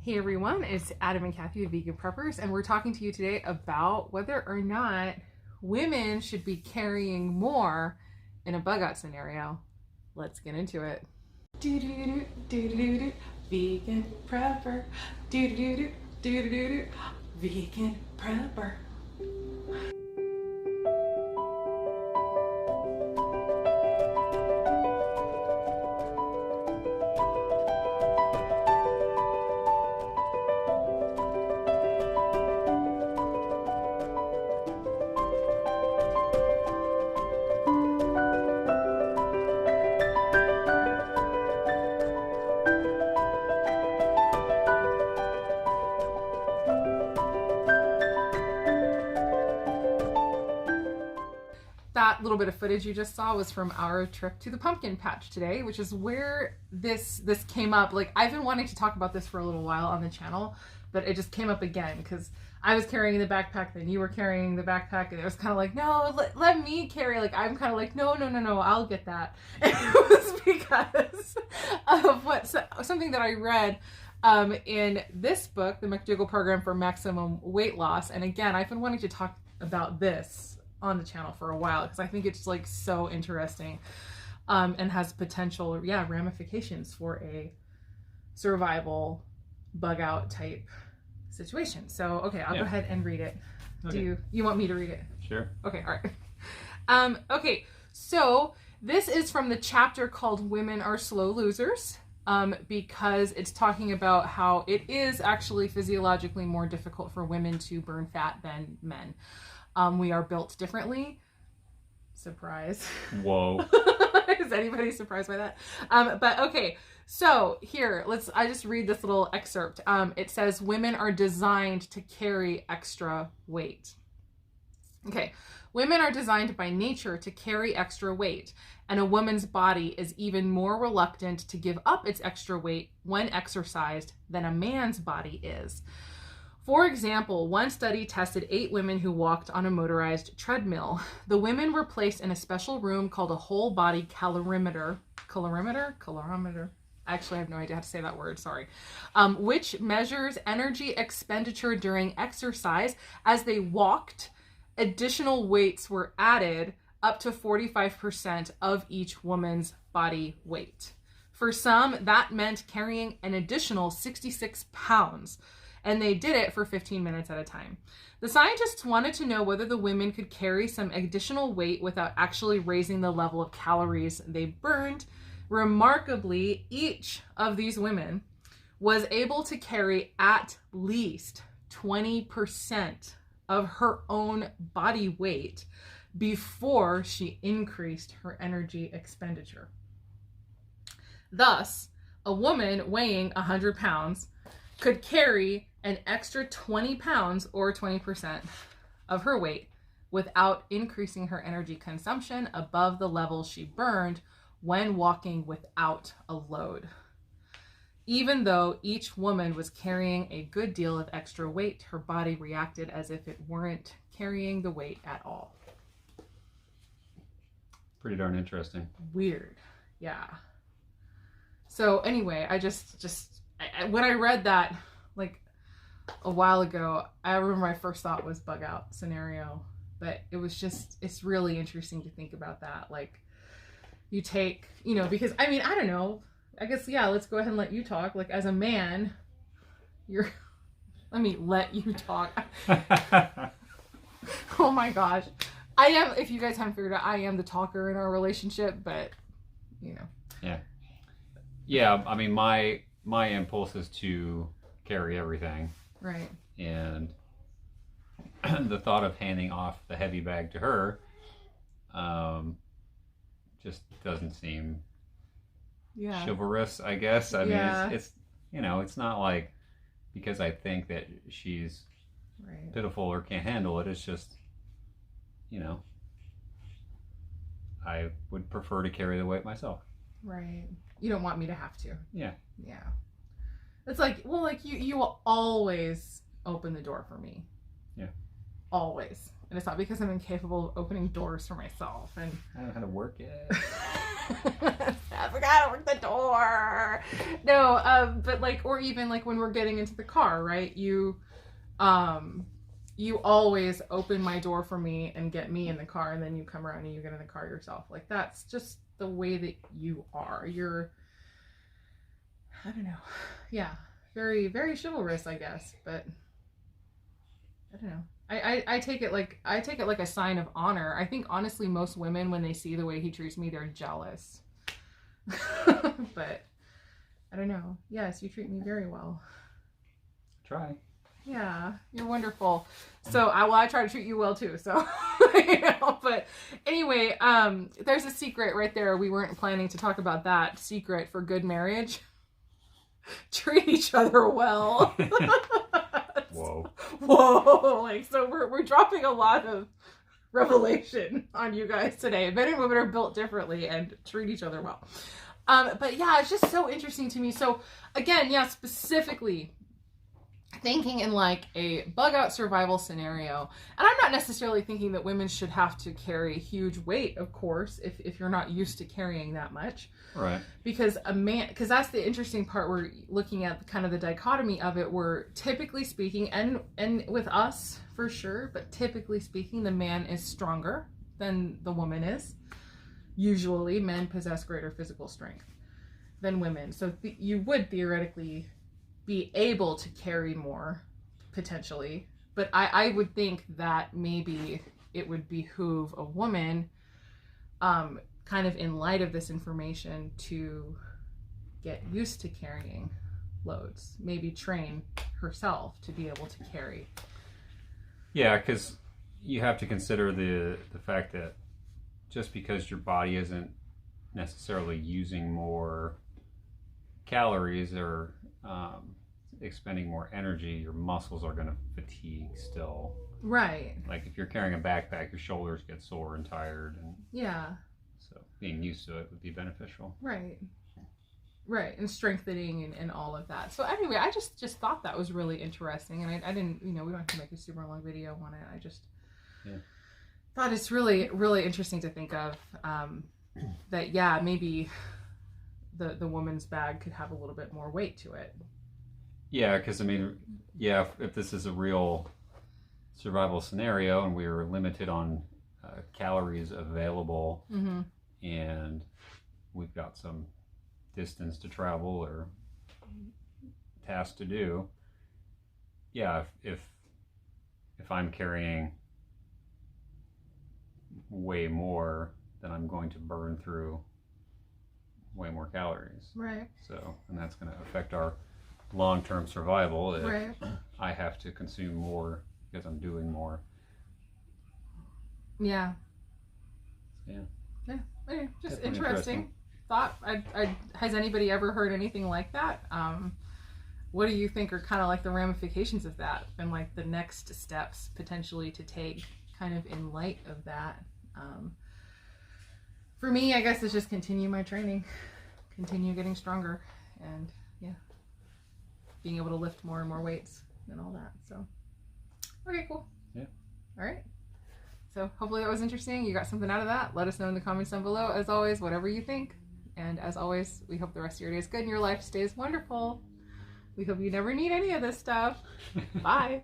Hey everyone, it's Adam and Kathy of Vegan Preppers, and we're talking to you today about whether or not women should be carrying more in a bug out scenario. Let's get into it. Vegan prepper. Vegan prepper. That little bit of footage you just saw was from our trip to the pumpkin patch today, which is where this came up. Like, I've been wanting to talk about this for a little while on the channel, but it just came up again because I was carrying the backpack, then you were carrying the backpack, and it was kind of like, no, let me carry. Like, I'm kind of like, no, I'll get that. And it was because of something that I read in this book, The McDougall Program for Maximum Weight Loss. And again, I've been wanting to talk about this on the channel for a while because I think it's like so interesting and has potential ramifications for a survival bug out type situation. So okay, I'll go ahead and read it. Okay. Do you want me to read it? Sure. Okay, all right. Okay, so this is from the chapter called Women Are Slow Losers, because it's talking about how it is actually physiologically more difficult for women to burn fat than men. We are built differently. Surprise. Whoa. Is anybody surprised by that? But okay, so here, I just read this little excerpt. It says, women are designed to carry extra weight. Okay, women are designed by nature to carry extra weight, and a woman's body is even more reluctant to give up its extra weight when exercised than a man's body is. For example, one study tested 8 women who walked on a motorized treadmill. The women were placed in a special room called a whole body calorimeter. Calorimeter? Actually, I have no idea how to say that word, sorry. Which measures energy expenditure during exercise. As they walked, additional weights were added up to 45% of each woman's body weight. For some, that meant carrying an additional 66 pounds. And they did it for 15 minutes at a time. The scientists wanted to know whether the women could carry some additional weight without actually raising the level of calories they burned. Remarkably, each of these women was able to carry at least 20% of her own body weight before she increased her energy expenditure. Thus, a woman weighing 100 pounds could carry an extra 20 pounds or 20% of her weight without increasing her energy consumption above the level she burned when walking without a load. Even though each woman was carrying a good deal of extra weight, her body reacted as if it weren't carrying the weight at all. Pretty darn interesting. Weird. Yeah. So anyway, I when I read that like a while ago, I remember my first thought was bug out scenario, but it's really interesting to think about that. Like, you take, because I mean, I don't know, I guess, let's go ahead and let you talk. Like, as a man, let me let you talk. Oh my gosh. I am, if you guys haven't figured out, I am the talker in our relationship, but Yeah. Yeah, I mean, my impulse is to carry everything. Right. And the thought of handing off the heavy bag to her just doesn't seem chivalrous, I guess. I mean, it's it's not like because I think that she's pitiful or can't handle it. It's just, I would prefer to carry the weight myself. Right. You don't want me to have to. Yeah. Yeah. It's like, well, like you will always open the door for me. Yeah. always. And it's not because I'm incapable of opening doors for myself. And I don't know how to work it. I forgot to work the door. No, but like, or even like when we're getting into the car, right? You always open my door for me and get me in the car, and then you come around and you get in the car yourself. Like, that's just the way that you are. You're, I don't know. Yeah. Very, very chivalrous, I guess, but I don't know. I take it like a sign of honor. I think honestly most women, when they see the way he treats me, they're jealous. But I don't know. Yes, you treat me very well. Try. Yeah, you're wonderful. So I try to treat you well too. So you know, but anyway, there's a secret right there. We weren't planning to talk about that secret for good marriage. Treat each other well. Whoa. Like, so we're dropping a lot of revelation on you guys today. Men and women are built differently and treat each other well. But yeah, it's just so interesting to me. So again, yeah, specifically thinking in like a bug-out survival scenario, and I'm not necessarily thinking that women should have to carry huge weight, of course, if you're not used to carrying that much. Right. Because because that's the interesting part. We're looking at kind of the dichotomy of it, where typically speaking, and with us for sure, but typically speaking, the man is stronger than the woman is. Usually men possess greater physical strength than women. So you would theoretically be able to carry more, potentially. But I would think that maybe it would behoove a woman, kind of in light of this information, to get used to carrying loads. Maybe train herself to be able to carry. Yeah, because you have to consider the fact that just because your body isn't necessarily using more calories or expending more energy, your muscles are going to fatigue still. Right. Like if you're carrying a backpack, your shoulders get sore and tired. And yeah. So being used to it would be beneficial. Right. Right. And strengthening and all of that. So anyway, I just thought that was really interesting. And I didn't, we don't have to make a super long video on it. I just thought it's really, really interesting to think of that, yeah, maybe the woman's bag could have a little bit more weight to it. Yeah, because I mean, yeah, if this is a real survival scenario and we are limited on calories available, and we've got some distance to travel or task to do, yeah, if I'm carrying way more, then I'm going to burn through way more calories. Right. So, and that's going to affect our long-term survival if right. I have to consume more because I'm doing more. Yeah. Yeah. Yeah. Anyway, just interesting thought. Has anybody ever heard anything like that? What do you think are kind of like the ramifications of that and like the next steps potentially to take kind of in light of that? For me, I guess it's just continue my training, continue getting stronger, and yeah, being able to lift more and more weights and all that. So, okay, cool. Yeah. All right. So hopefully that was interesting. You got something out of that. Let us know in the comments down below. As always, whatever you think. And as always, we hope the rest of your day is good and your life stays wonderful. We hope you never need any of this stuff. Bye.